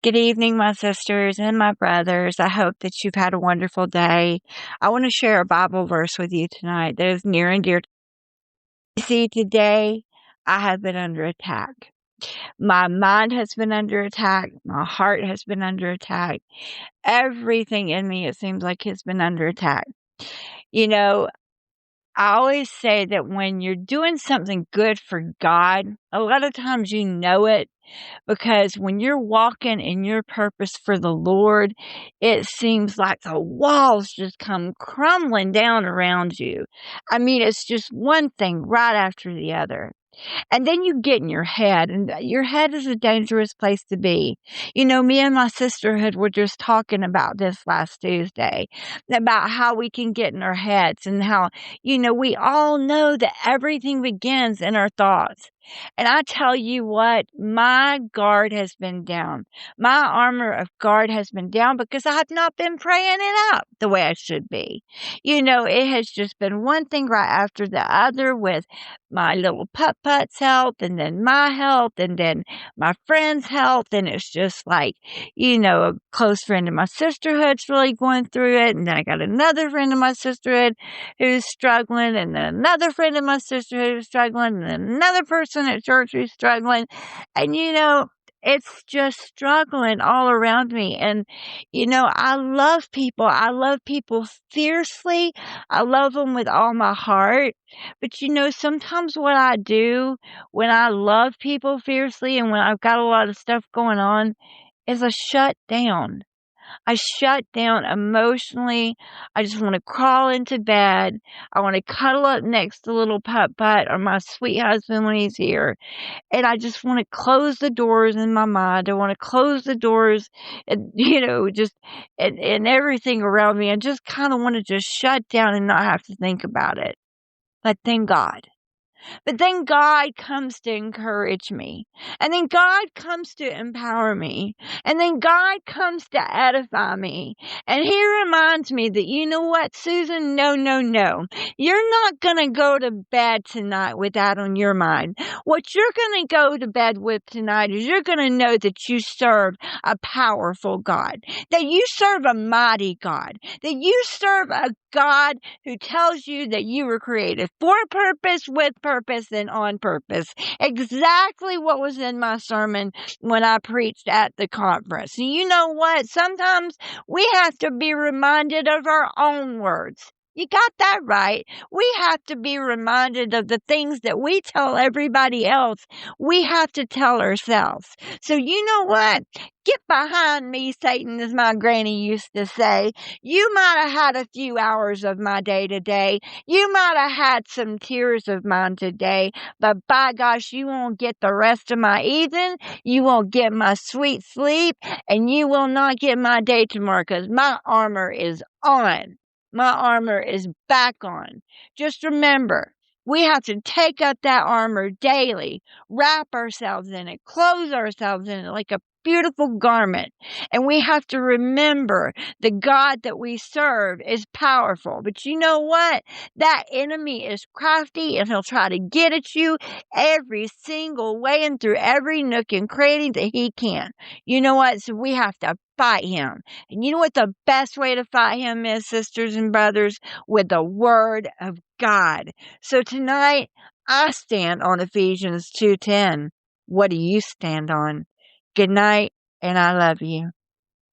Good evening, my sisters and my brothers. I hope that you've had a wonderful day. I want to share a Bible verse with you tonight that is near and dear. You see, today I have been under attack. My mind has been under attack. My heart has been under attack. Everything in me, it seems like, has been under attack. You know, I always say that when you're doing something good for God, a lot of times you know it because when you're walking in your purpose for the Lord, it seems like the walls just come crumbling down around you. I mean, it's just one thing right after the other. And then you get in your head, and your head is a dangerous place to be. Me and my sisterhood were just talking about this last Tuesday, about how we can get in our heads and how, we all know that everything begins in our thoughts. And I tell you what, my guard has been down. My armor of guard has been down because I have not been praying it up the way I should be. It has just been one thing right after the other with my little putt-putt's health and then my health and then my friend's health. And it's just like, a close friend of my sisterhood's really going through it. And then I got another friend of my sisterhood who's struggling, and then another friend of my sisterhood who's struggling, and then another person at church who's struggling. And, it's just struggling all around me. And, I love people. I love people fiercely. I love them with all my heart. But, sometimes what I do when I love people fiercely and when I've got a lot of stuff going on is I shut down. I shut down emotionally. I just want to crawl into bed. I want to cuddle up next to little putt-putt or my sweet husband when he's here. And I just want to close the doors in my mind. I want to close the doors and, just and everything around me, and just kind of want to just shut down and not have to think about it. But thank God. But then God comes to encourage me. And then God comes to empower me. And then God comes to edify me. And He reminds me that, you know what, Susan? No, no, no. You're not going to go to bed tonight with that on your mind. What you're going to go to bed with tonight is you're going to know that you serve a powerful God, that you serve a mighty God, that you serve a God who tells you that you were created for purpose, with purpose, and on purpose. Exactly what was in my sermon when I preached at the conference. And you know what? Sometimes we have to be reminded of our own words. You got that right. We have to be reminded of the things that we tell everybody else. We have to tell ourselves. So you know what? Get behind me, Satan, as my granny used to say. You might have had a few hours of my day today. You might have had some tears of mine today. But by gosh, you won't get the rest of my evening. You won't get my sweet sleep. And you will not get my day tomorrow because my armor is on. My armor is back on. Just remember, we have to take up that armor daily, wrap ourselves in it, clothe ourselves in it like a beautiful garment. And we have to remember the God that we serve is powerful. But you know what? That enemy is crafty, and he'll try to get at you every single way and through every nook and cranny that he can. You know what? So we have to fight him. And you know what the best way to fight him is, sisters and brothers? With the word of God. So tonight, I stand on Ephesians 2:10. What do you stand on? Good night, and I love you.